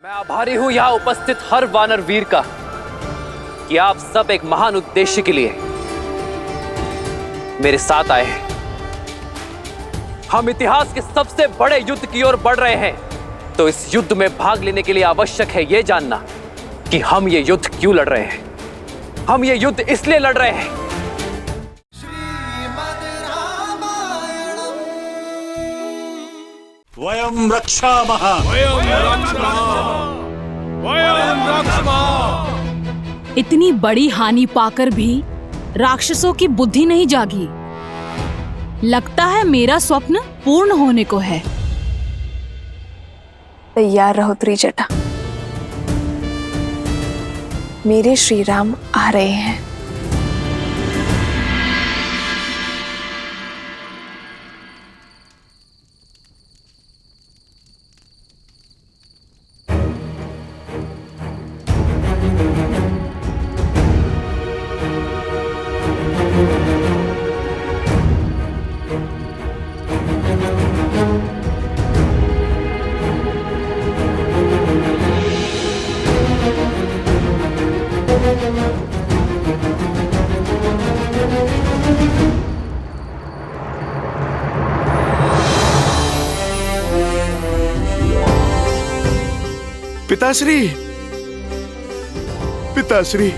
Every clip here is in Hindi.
मैं आभारी हूं यहां उपस्थित हर वानर वीर का कि आप सब एक महान उद्देश्य के लिए मेरे साथ आए हैं। हम इतिहास के सबसे बड़े युद्ध की ओर बढ़ रहे हैं, तो इस युद्ध में भाग लेने के लिए आवश्यक है यह जानना कि हम ये युद्ध क्यों लड़ रहे हैं। हम ये युद्ध इसलिए लड़ रहे हैं वयम रक्षामः। इतनी बड़ी हानि पाकर भी राक्षसों की बुद्धि नहीं जागी। लगता है मेरा स्वप्न पूर्ण होने को है। तैयार रहो त्रिजटा, मेरे श्री राम आ रहे हैं। पिताश्री, पिताश्री,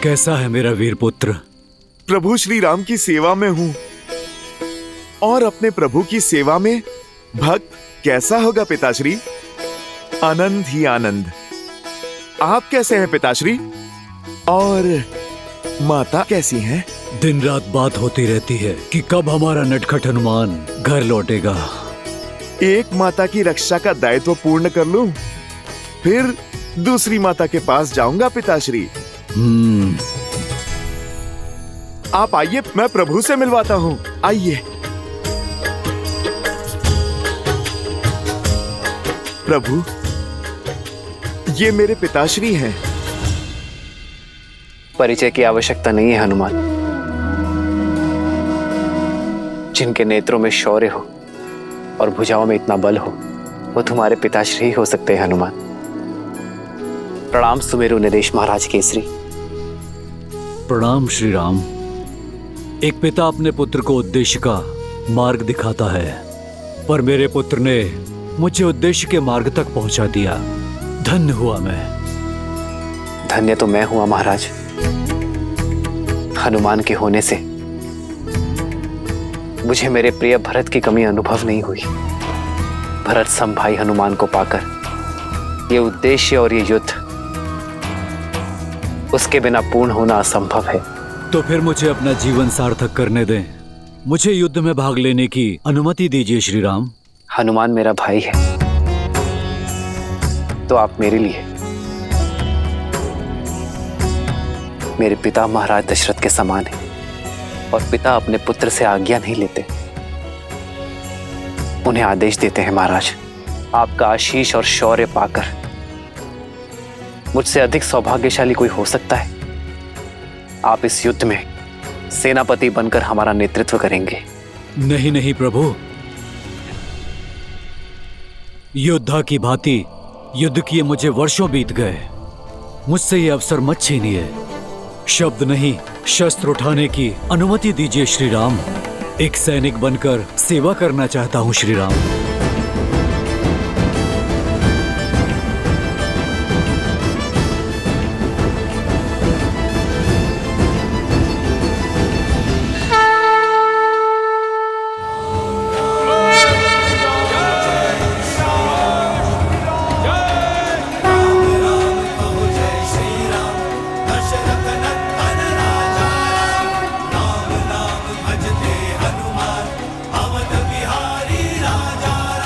कैसा है मेरा वीर पुत्र? प्रभु श्री राम की सेवा में हूँ, और अपने प्रभु की सेवा में भक्त कैसा होगा पिताश्री? आनंद ही आनंद। आप कैसे हैं पिताश्री? और माता कैसी हैं? दिन रात बात होती रहती है कि कब हमारा नटखट हनुमान घर लौटेगा। एक माता की रक्षा का दायित्व पूर्ण कर लूं, फिर दूसरी माता के पास जाऊंगा पिताश्री। आप आइए, मैं प्रभु से मिलवाता हूँ। आइए। प्रभु, ये मेरे पिताश्री हैं। परिचय की आवश्यकता नहीं है हनुमान। जिनके नेत्रों में शौर्य हो और भुजाओं में इतना बल हो, वो तुम्हारे पिताश्री ही हो सकते हैं हनुमान। प्रणाम सुमेरु नरेश महाराज केसरी। प्रणाम श्री राम। एक पिता अपने पुत्र को उद्देश्य का मार्ग दिखाता है, पर मेरे पुत्र ने मुझे उद्देश्य के मार्ग तक पहुंचा दिया। धन्य हुआ मैं। धन्य तो मैं हुआ महाराज। हनुमान के होने से मुझे मेरे प्रिय भरत की कमी अनुभव नहीं हुई। भरत सम भाई हनुमान को पाकर ये उद्देश्य और ये युद्ध उसके बिना पूर्ण होना असंभव है। तो फिर मुझे अपना जीवन सार्थक करने दें। मुझे युद्ध में भाग लेने की अनुमति दीजिए श्री राम। हनुमान मेरा भाई है, तो आप मेरे लिए मेरे पिता महाराज दशरथ के समान है, और पिता अपने पुत्र से आज्ञा नहीं लेते, उन्हें आदेश देते हैं। महाराज, आपका आशीष और शौर्य पाकर मुझसे अधिक सौभाग्यशाली कोई हो सकता है? आप इस युद्ध में सेनापति बनकर हमारा नेतृत्व करेंगे। नहीं नहीं प्रभु, योद्धा की भांति युद्ध किए मुझे वर्षों बीत गए। मुझसे ये अवसर मत छीनिए। शब्द नहीं, शस्त्र उठाने की अनुमति दीजिए श्री राम। एक सैनिक बनकर सेवा करना चाहता हूं श्री राम। हनुमान अवध बिहारी राजा।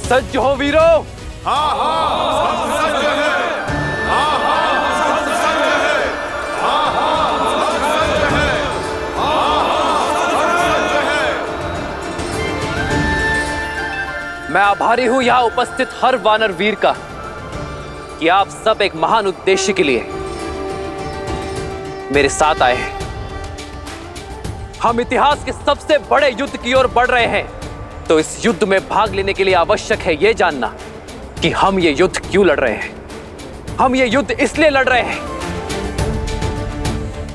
सज्ज हो वीरों। मैं आभारी हूं यहां उपस्थित हर वानर वीर का कि आप सब एक महान उद्देश्य के लिए मेरे साथ आए हैं। हम इतिहास के सबसे बड़े युद्ध की ओर बढ़ रहे हैं, तो इस युद्ध में भाग लेने के लिए आवश्यक है यह जानना कि हम ये युद्ध क्यों लड़ रहे हैं। हम ये युद्ध इसलिए लड़ रहे हैं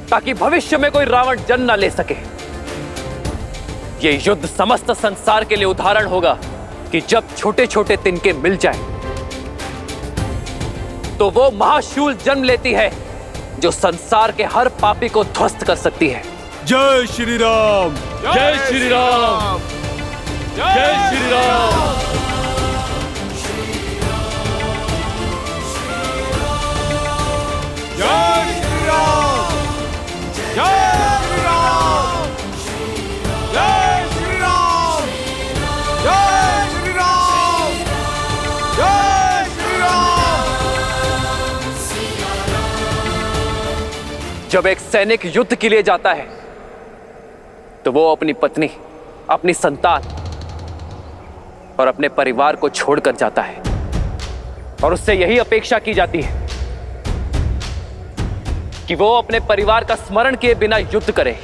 ताकि भविष्य में कोई रावण जन्म न ले सके। ये युद्ध समस्त संसार के लिए उदाहरण होगा कि जब छोटे छोटे तिनके मिल जाएं, तो वो महाशूल जन्म लेती है जो संसार के हर पापी को ध्वस्त कर सकती है। जय श्री राम। जय श्री राम। जय श्री राम। जय श्री राम। जय श्री राम। जय श्री राम। जय श्री राम। जय श्री राम। जब एक सैनिक युद्ध के लिए जाता है तो वो अपनी पत्नी, अपनी संतान और अपने परिवार को छोड़कर जाता है, और उससे यही अपेक्षा की जाती है कि वो अपने परिवार का स्मरण किए बिना युद्ध करे,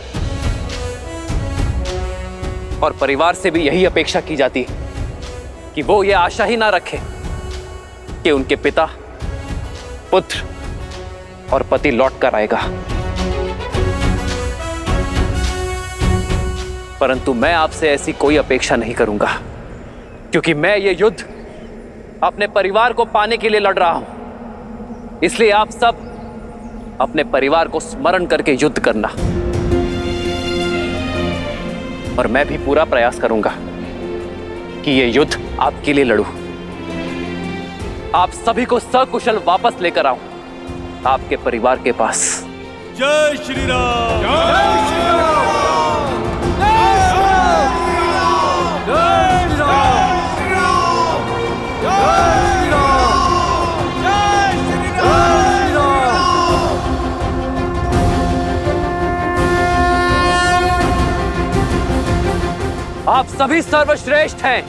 और परिवार से भी यही अपेक्षा की जाती है कि वो ये आशा ही ना रखे कि उनके पिता, पुत्र और पति लौट कर आएगा। परंतु मैं आपसे ऐसी कोई अपेक्षा नहीं करूंगा, क्योंकि मैं ये युद्ध अपने परिवार को पाने के लिए लड़ रहा हूं। इसलिए आप सब अपने परिवार को स्मरण करके युद्ध करना, और मैं भी पूरा प्रयास करूंगा कि ये युद्ध आपके लिए लड़ूं, आप सभी को सकुशल वापस लेकर आऊं आपके परिवार के पास। जय श्री राम। जय श्री राम। आप सभी सर्वश्रेष्ठ हैं,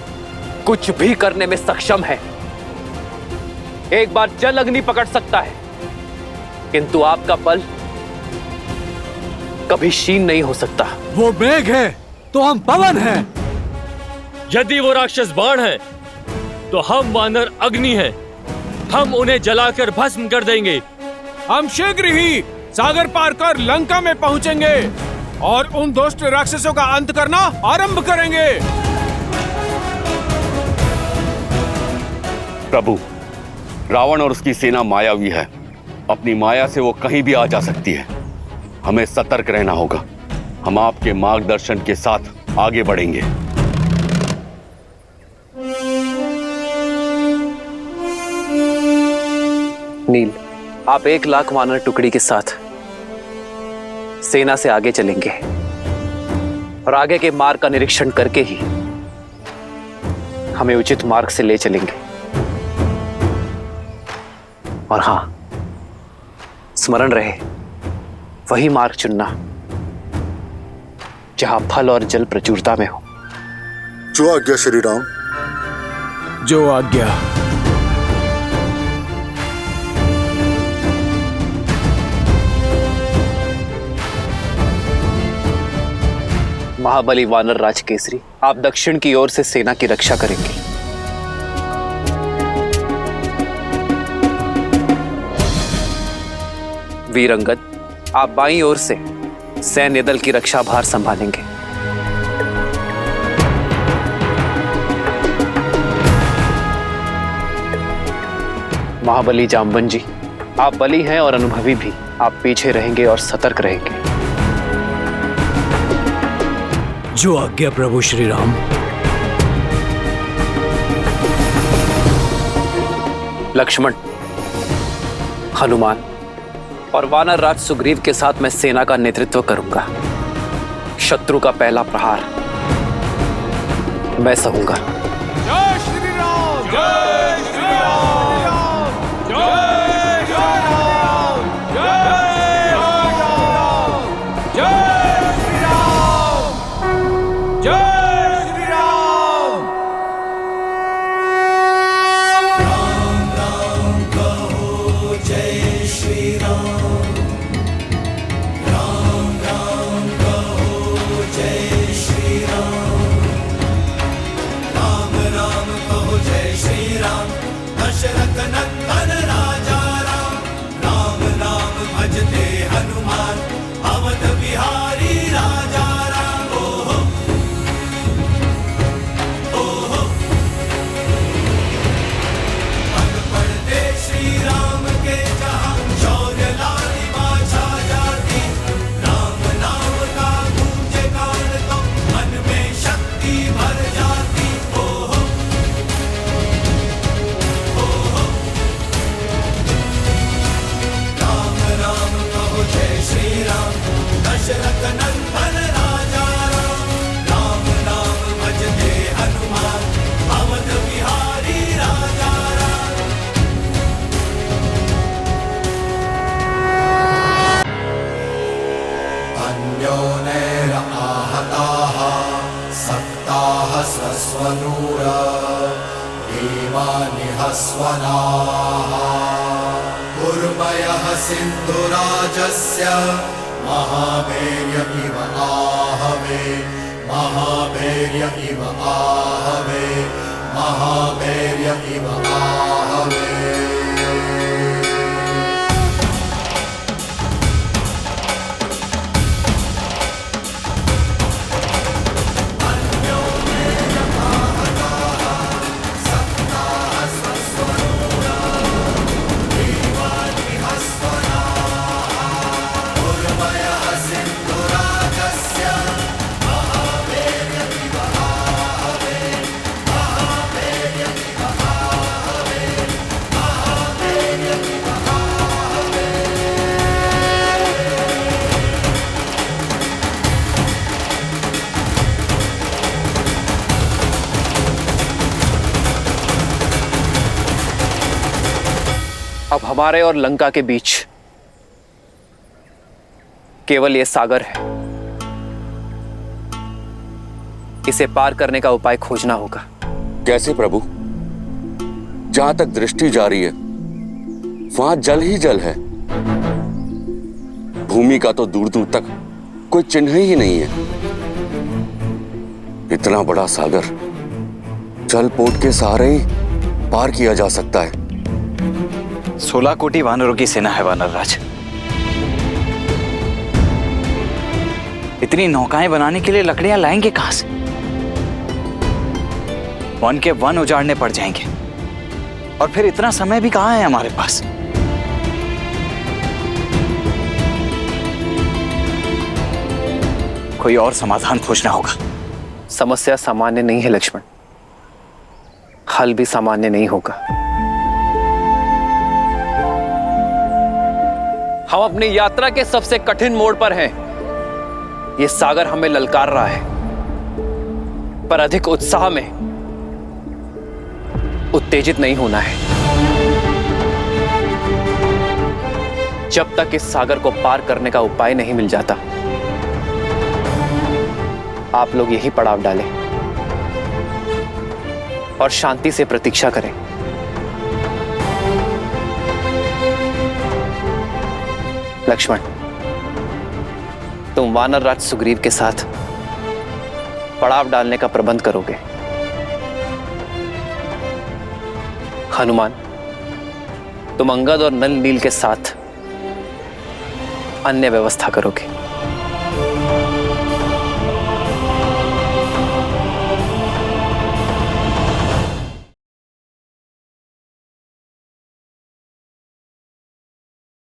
कुछ भी करने में सक्षम हैं। एक बार जल अग्नि पकड़ सकता है, किंतु आपका बल कभी क्षीण नहीं हो सकता। वो मेघ है तो हम पवन हैं। यदि वो राक्षस बाण है तो हम वानर अग्नि हैं। हम उन्हें जलाकर भस्म कर देंगे। हम शीघ्र ही सागर पार कर लंका में पहुंचेंगे और उन दुष्ट राक्षसों का अंत करना आरंभ करेंगे। प्रभु, रावण और उसकी सेना मायावी है। अपनी माया से वो कहीं भी आ जा सकती है। हमें सतर्क रहना होगा। हम आपके मार्गदर्शन के साथ आगे बढ़ेंगे। नील, आप 1,00,000 वानर टुकड़ी के साथ सेना से आगे चलेंगे और आगे के मार्ग का निरीक्षण करके ही हमें उचित मार्ग से ले चलेंगे। और हां, स्मरण रहे वही मार्ग चुनना जहां फल और जल प्रचुरता में हो। जो आज्ञा श्री राम। जो आज्ञा। महाबली वानर राज केसरी, आप दक्षिण की ओर से सेना की रक्षा करेंगे। वीरंगद, आप बाईं ओर से सैन्य दल की रक्षा भार संभालेंगे। महाबली जाम्बन जी, आप बली हैं और अनुभवी भी। आप पीछे रहेंगे और सतर्क रहेंगे। जो आज्ञा प्रभु श्री राम। लक्ष्मण, हनुमान और वानर राज सुग्रीव के साथ मैं सेना का नेतृत्व करूंगा। शत्रु का पहला प्रहार मैं सहूंगा। जय श्री राम। स्वनूरा भीमानि हस्वनाः उर्वयः सिन्धुराजस्य महाभैर्य इव आहवे महाभैर्य इव आहवे महाभैर्य इव आहवे। अब हमारे और लंका के बीच केवल ये सागर है। इसे पार करने का उपाय खोजना होगा। कैसे प्रभु? जहां तक दृष्टि जा रही है वहां जल ही जल है। भूमि का तो दूर दूर तक कोई चिन्ह ही नहीं है। इतना बड़ा सागर जल पोत के सहारे ही पार किया जा सकता है। 16 कोटि वानरों की सेना है वानर राज। इतनी नौकाएं बनाने के लिए लकड़ियां लाएंगे कहां से? वन के वन उजाड़ने पड़ जाएंगे और फिर इतना समय भी कहां है हमारे पास। कोई और समाधान खोजना होगा। समस्या सामान्य नहीं है लक्ष्मण, हल भी सामान्य नहीं होगा। हम अपनी यात्रा के सबसे कठिन मोड़ पर हैं। यह सागर हमें ललकार रहा है, पर अधिक उत्साह में उत्तेजित नहीं होना है। जब तक इस सागर को पार करने का उपाय नहीं मिल जाता, आप लोग यही पड़ाव डालें और शांति से प्रतीक्षा करें। लक्ष्मण, तुम वानर राज सुग्रीव के साथ पड़ाव डालने का प्रबंध करोगे। हनुमान, तुम अंगद और नल नील के साथ अन्य व्यवस्था करोगे।